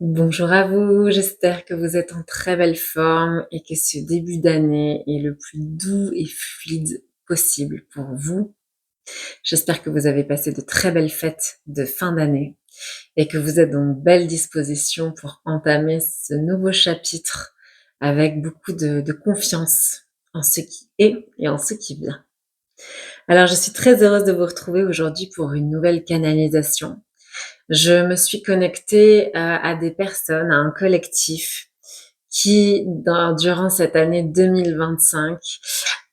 Bonjour à vous, j'espère que vous êtes en très belle forme et que ce début d'année est le plus doux et fluide possible pour vous. J'espère que vous avez passé de très belles fêtes de fin d'année et que vous êtes dans de belles dispositions pour entamer ce nouveau chapitre avec beaucoup de confiance en ce qui est et en ce qui vient. Alors, je suis très heureuse de vous retrouver aujourd'hui pour une nouvelle canalisation. Je me suis connectée à des personnes, à un collectif qui, durant cette année 2025,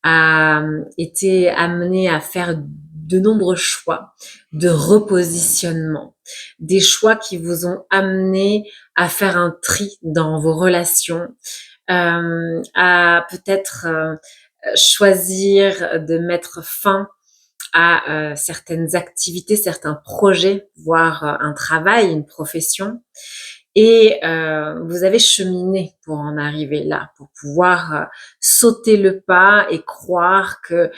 a été amené à faire de nombreux choix de repositionnement, des choix qui vous ont amené à faire un tri dans vos relations, à peut-être choisir de mettre fin à certaines activités, certains projets, voire un travail, une profession. Et vous avez cheminé pour en arriver là, pour pouvoir sauter le pas et croire que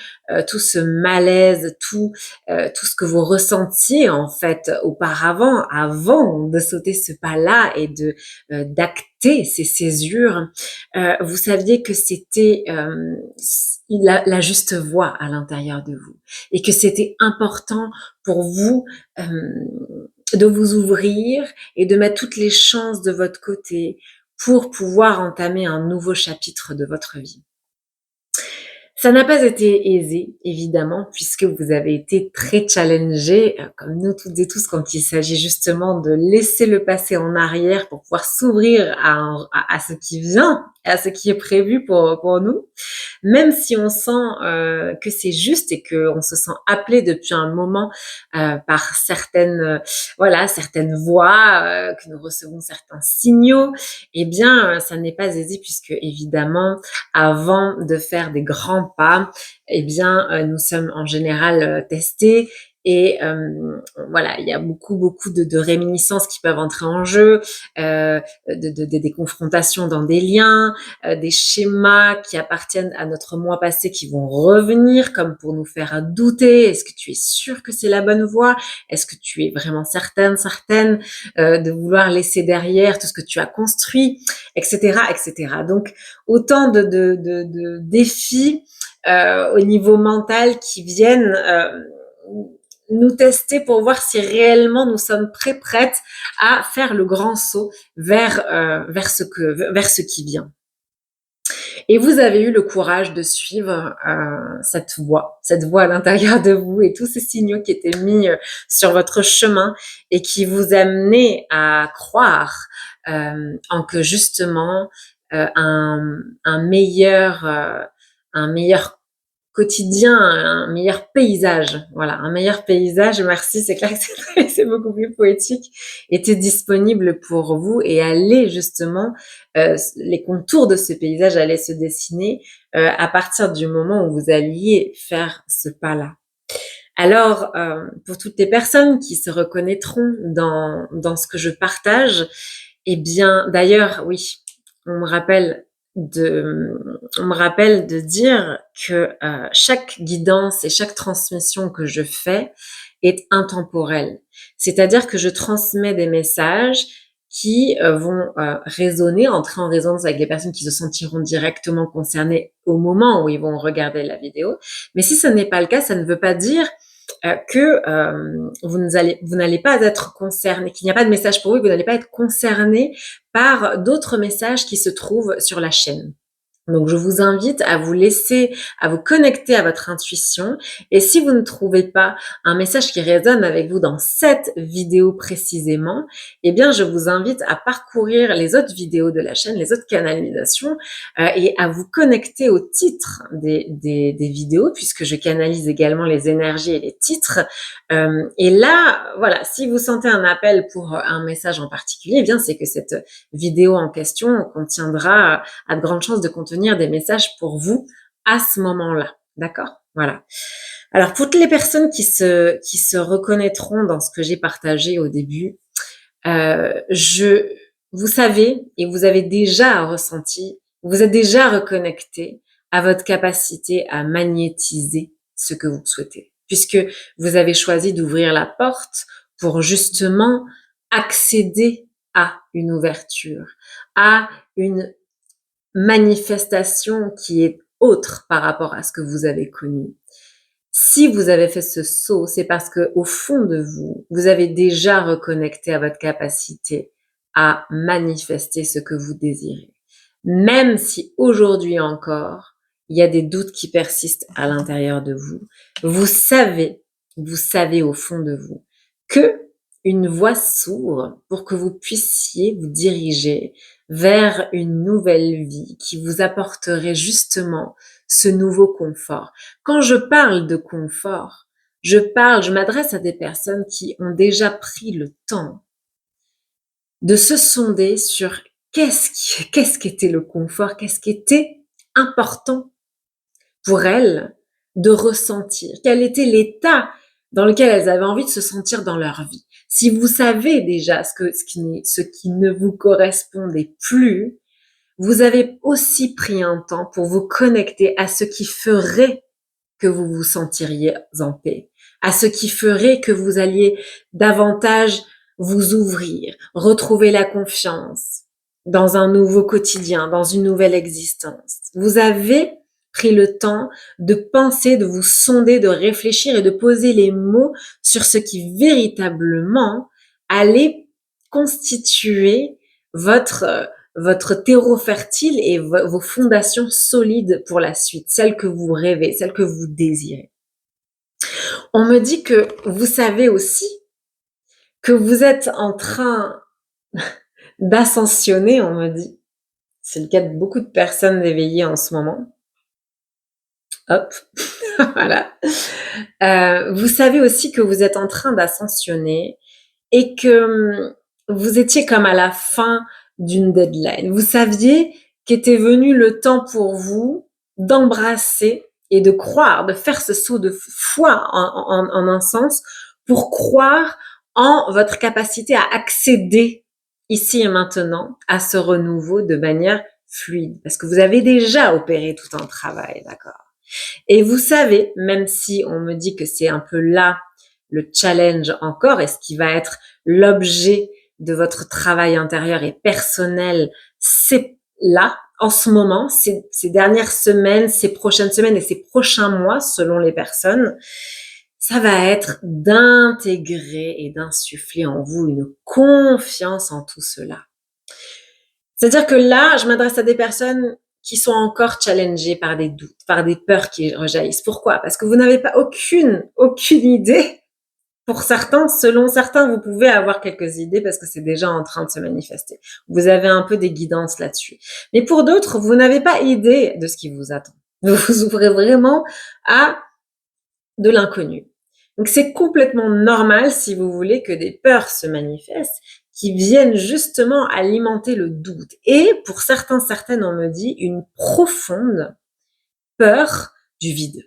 tout ce malaise, tout ce que vous ressentiez en fait auparavant, avant de sauter ce pas-là et de d'acter ces césures, vous saviez que c'était la juste voie à l'intérieur de vous et que c'était important pour vous de vous ouvrir et de mettre toutes les chances de votre côté pour pouvoir entamer un nouveau chapitre de votre vie. Ça n'a pas été aisé, évidemment, puisque vous avez été très challengés, comme nous toutes et tous, quand il s'agit justement de laisser le passé en arrière pour pouvoir s'ouvrir à ce qui vient, à ce qui est prévu pour nous. Même si on sent que c'est juste et qu'on se sent appelé depuis un moment par certaines voix, que nous recevons certains signaux, eh bien, ça n'est pas aisé puisque évidemment, avant de faire des grands pas, eh bien, nous sommes en général testés et voilà, il y a beaucoup de réminiscences qui peuvent entrer en jeu, des confrontations dans des liens, des schémas qui appartiennent à notre moi passé qui vont revenir comme pour nous faire douter. Est-ce que tu es sûre que c'est la bonne voie? Est-ce que tu es vraiment certaine de vouloir laisser derrière tout ce que tu as construit, etc., etc. Donc autant de défis au niveau mental qui viennent nous tester pour voir si réellement nous sommes prêtes à faire le grand saut vers ce qui vient. Et vous avez eu le courage de suivre cette voie à l'intérieur de vous et tous ces signaux qui étaient mis sur votre chemin et qui vous amenaient à croire en que justement un meilleur quotidien, un meilleur paysage. Voilà, un meilleur paysage, merci, c'est clair que c'est beaucoup plus poétique, était disponible pour vous et allait justement, les contours de ce paysage allaient se dessiner à partir du moment où vous alliez faire ce pas-là. Alors, pour toutes les personnes qui se reconnaîtront dans ce que je partage, eh bien, d'ailleurs, oui, on me rappelle de dire que chaque guidance et chaque transmission que je fais est intemporelle. C'est-à-dire que je transmets des messages qui vont résonner, entrer en résonance avec les personnes qui se sentiront directement concernées au moment où ils vont regarder la vidéo. Mais si ce n'est pas le cas, ça ne veut pas dire que vous n'allez pas être concerné, qu'il n'y a pas de message pour vous, que vous n'allez pas être concerné par d'autres messages qui se trouvent sur la chaîne. Donc, je vous invite à vous laisser, à vous connecter à votre intuition. Et si vous ne trouvez pas un message qui résonne avec vous dans cette vidéo précisément, eh bien, je vous invite à parcourir les autres vidéos de la chaîne, les autres canalisations, et à vous connecter au titre des vidéos, puisque je canalise également les énergies et les titres. Et là, voilà, si vous sentez un appel pour un message en particulier, eh bien, c'est que cette vidéo en question contiendra à de grandes chances de contenir des messages pour vous à ce moment-là. D'accord? Voilà. Alors, pour toutes les personnes qui se reconnaîtront dans ce que j'ai partagé au début, vous savez et vous avez déjà ressenti, vous êtes déjà reconnecté à votre capacité à magnétiser ce que vous souhaitez, puisque vous avez choisi d'ouvrir la porte pour justement accéder à une ouverture, à une manifestation qui est autre par rapport à ce que vous avez connu. Si vous avez fait ce saut, c'est parce que au fond de vous, vous avez déjà reconnecté à votre capacité à manifester ce que vous désirez. Même si aujourd'hui encore, il y a des doutes qui persistent à l'intérieur de vous, vous savez au fond de vous que une voie s'ouvre pour que vous puissiez vous diriger vers une nouvelle vie qui vous apporterait justement ce nouveau confort. Quand je parle de confort, je m'adresse à des personnes qui ont déjà pris le temps de se sonder sur qu'est-ce qu'était le confort, qu'est-ce qui était important pour elles de ressentir, quel était l'état dans lequel elles avaient envie de se sentir dans leur vie. Si vous savez déjà ce qui ne vous correspondait plus, vous avez aussi pris un temps pour vous connecter à ce qui ferait que vous vous sentiriez en paix, à ce qui ferait que vous alliez davantage vous ouvrir, retrouver la confiance dans un nouveau quotidien, dans une nouvelle existence. Vous avez pris le temps de penser, de vous sonder, de réfléchir et de poser les mots sur ce qui véritablement allait constituer votre terreau fertile et vos fondations solides pour la suite, celles que vous rêvez, celles que vous désirez. On me dit que vous savez aussi que vous êtes en train d'ascensionner, on me dit. C'est le cas de beaucoup de personnes éveillées en ce moment. Hop, voilà. Vous savez aussi que vous êtes en train d'ascensionner et que vous étiez comme à la fin d'une deadline. Vous saviez qu'était venu le temps pour vous d'embrasser et de croire, de faire ce saut de foi en un sens pour croire en votre capacité à accéder ici et maintenant à ce renouveau de manière fluide. Parce que vous avez déjà opéré tout un travail, d'accord? Et vous savez, même si on me dit que c'est un peu là le challenge encore et ce qui va être l'objet de votre travail intérieur et personnel, c'est là, en ce moment, ces dernières semaines, ces prochaines semaines et ces prochains mois, selon les personnes, ça va être d'intégrer et d'insuffler en vous une confiance en tout cela. C'est-à-dire que là, je m'adresse à des personnes qui sont encore challengées par des doutes, par des peurs qui rejaillissent. Pourquoi? Parce que vous n'avez pas aucune idée. Pour certains, selon certains, vous pouvez avoir quelques idées parce que c'est déjà en train de se manifester. Vous avez un peu des guidances là-dessus. Mais pour d'autres, vous n'avez pas idée de ce qui vous attend. Vous vous ouvrez vraiment à de l'inconnu. Donc c'est complètement normal, si vous voulez, que des peurs se manifestent qui viennent justement alimenter le doute. Et pour certaines, on me dit, une profonde peur du vide.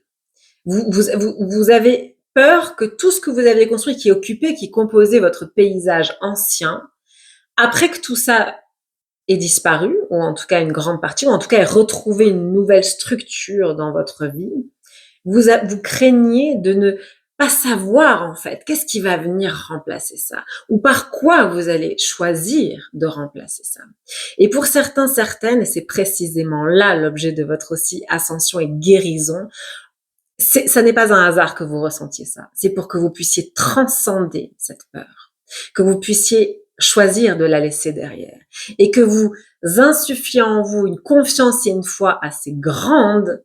Vous avez peur que tout ce que vous avez construit, qui occupait, qui composait votre paysage ancien, après que tout ça ait disparu, ou en tout cas une grande partie, ou en tout cas ait retrouvé une nouvelle structure dans votre vie, vous craignez de ne pas savoir en fait qu'est-ce qui va venir remplacer ça ou par quoi vous allez choisir de remplacer ça. Et pour certaines, et c'est précisément là l'objet de votre aussi ascension et guérison, ça n'est pas un hasard que vous ressentiez ça. C'est pour que vous puissiez transcender cette peur, que vous puissiez choisir de la laisser derrière et que vous insuffliez en vous une confiance et une foi assez grande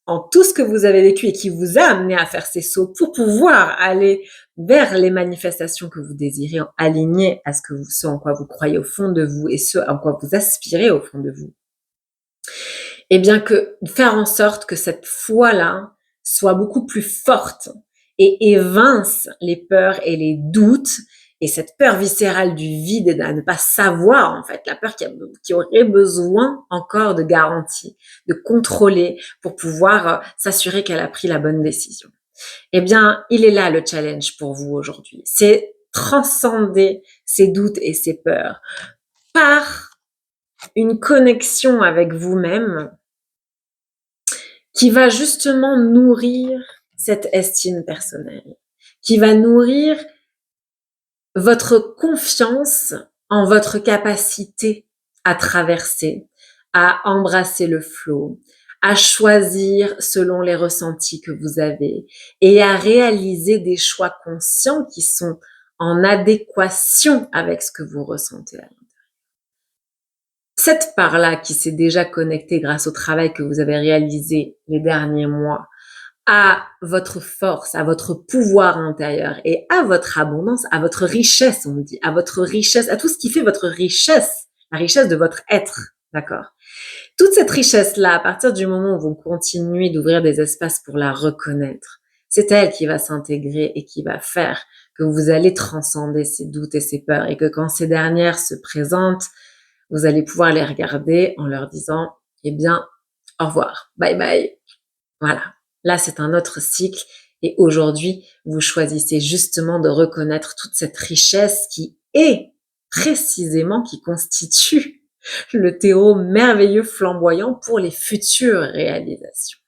en tout ce que vous avez vécu et qui vous a amené à faire ces sauts pour pouvoir aller vers les manifestations que vous désirez, alignées à ce en quoi vous croyez au fond de vous et ce en quoi vous aspirez au fond de vous. Et bien que faire en sorte que cette foi-là soit beaucoup plus forte et évince les peurs et les doutes et cette peur viscérale du vide et de ne pas savoir, en fait, la peur qui aurait besoin encore de garantie, de contrôler pour pouvoir s'assurer qu'elle a pris la bonne décision. Eh bien, il est là le challenge pour vous aujourd'hui. C'est transcender ces doutes et ces peurs par une connexion avec vous-même qui va justement nourrir cette estime personnelle, qui va nourrir votre confiance en votre capacité à traverser, à embrasser le flot, à choisir selon les ressentis que vous avez et à réaliser des choix conscients qui sont en adéquation avec ce que vous ressentez. Cette part-là qui s'est déjà connectée grâce au travail que vous avez réalisé les derniers mois à votre force, à votre pouvoir intérieur et à votre abondance, à votre richesse, on dit, à votre richesse, à tout ce qui fait votre richesse, la richesse de votre être, d'accord? Toute cette richesse-là, à partir du moment où vous continuez d'ouvrir des espaces pour la reconnaître, c'est elle qui va s'intégrer et qui va faire que vous allez transcender ces doutes et ces peurs et que quand ces dernières se présentent, vous allez pouvoir les regarder en leur disant, eh bien, au revoir, bye bye. Voilà. Là, c'est un autre cycle. Et aujourd'hui, vous choisissez justement de reconnaître toute cette richesse qui est précisément, qui constitue le terreau merveilleux flamboyant pour les futures réalisations.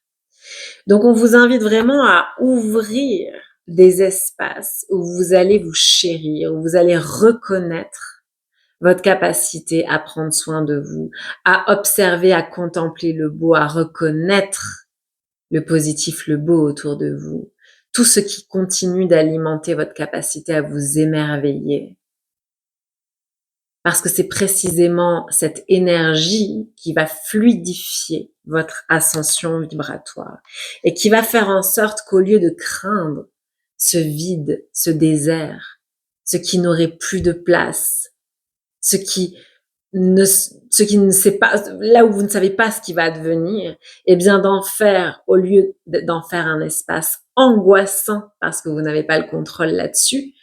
Donc, on vous invite vraiment à ouvrir des espaces où vous allez vous chérir, où vous allez reconnaître votre capacité à prendre soin de vous, à observer, à contempler le beau, à reconnaître le positif, le beau autour de vous, tout ce qui continue d'alimenter votre capacité à vous émerveiller. Parce que c'est précisément cette énergie qui va fluidifier votre ascension vibratoire et qui va faire en sorte qu'au lieu de craindre ce vide, ce désert, ce qui n'aurait plus de place, ce qui ne sait pas, là où vous ne savez pas ce qui va advenir, eh bien d'en faire, au lieu d'en faire un espace angoissant parce que vous n'avez pas le contrôle là-dessus,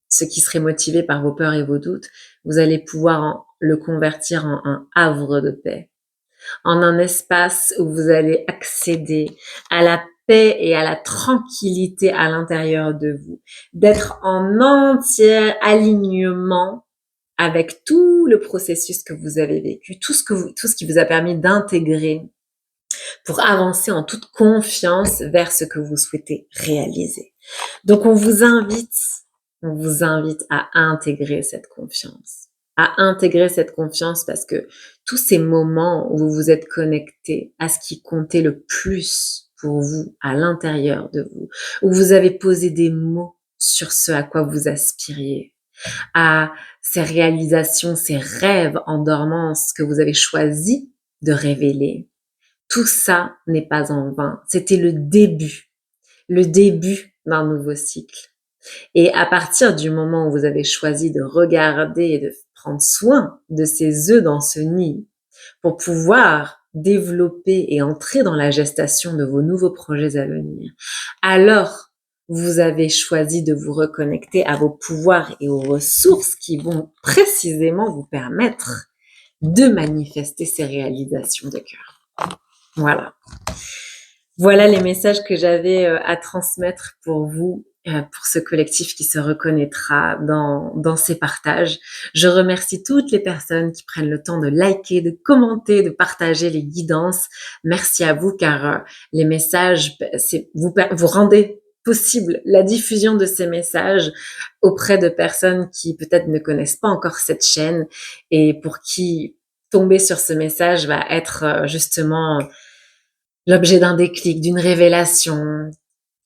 ce qui serait motivé par vos peurs et vos doutes, vous allez pouvoir le convertir en un havre de paix, en un espace où vous allez accéder à la paix et à la tranquillité à l'intérieur de vous, d'être en entier alignement avec tout le processus que vous avez vécu, tout ce qui vous a permis d'intégrer pour avancer en toute confiance vers ce que vous souhaitez réaliser. Donc, on vous invite à intégrer cette confiance. À intégrer cette confiance parce que tous ces moments où vous vous êtes connecté à ce qui comptait le plus pour vous, à l'intérieur de vous, où vous avez posé des mots sur ce à quoi vous aspiriez, à ces réalisations, ces rêves en dormance que vous avez choisi de révéler. Tout ça n'est pas en vain. C'était le début d'un nouveau cycle. Et à partir du moment où vous avez choisi de regarder et de prendre soin de ces œufs dans ce nid pour pouvoir développer et entrer dans la gestation de vos nouveaux projets à venir, alors vous avez choisi de vous reconnecter à vos pouvoirs et aux ressources qui vont précisément vous permettre de manifester ces réalisations de cœur. Voilà. Voilà les messages que j'avais à transmettre pour vous, pour ce collectif qui se reconnaîtra dans ces partages. Je remercie toutes les personnes qui prennent le temps de liker, de commenter, de partager les guidances. Merci à vous car les messages, vous rendez possible la diffusion de ces messages auprès de personnes qui peut-être ne connaissent pas encore cette chaîne et pour qui tomber sur ce message va être justement l'objet d'un déclic, d'une révélation,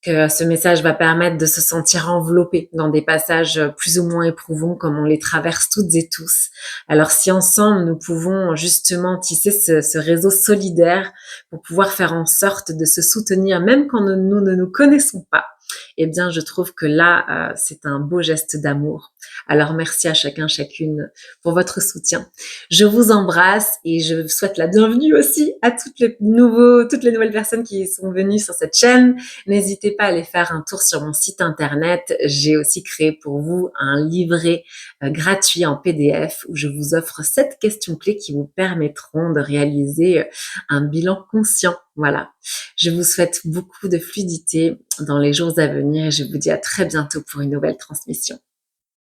que ce message va permettre de se sentir enveloppé dans des passages plus ou moins éprouvants comme on les traverse toutes et tous. Alors si ensemble nous pouvons justement tisser ce réseau solidaire pour pouvoir faire en sorte de se soutenir même quand nous ne nous connaissons pas, eh bien je trouve que là c'est un beau geste d'amour. Alors merci à chacun, chacune pour votre soutien. Je vous embrasse et je souhaite la bienvenue aussi à toutes les nouvelles personnes qui sont venues sur cette chaîne. N'hésitez pas à aller faire un tour sur mon site internet. J'ai aussi créé pour vous un livret gratuit en PDF où je vous offre 7 questions clés qui vous permettront de réaliser un bilan conscient. Voilà. Je vous souhaite beaucoup de fluidité dans les jours à venir et je vous dis à très bientôt pour une nouvelle transmission.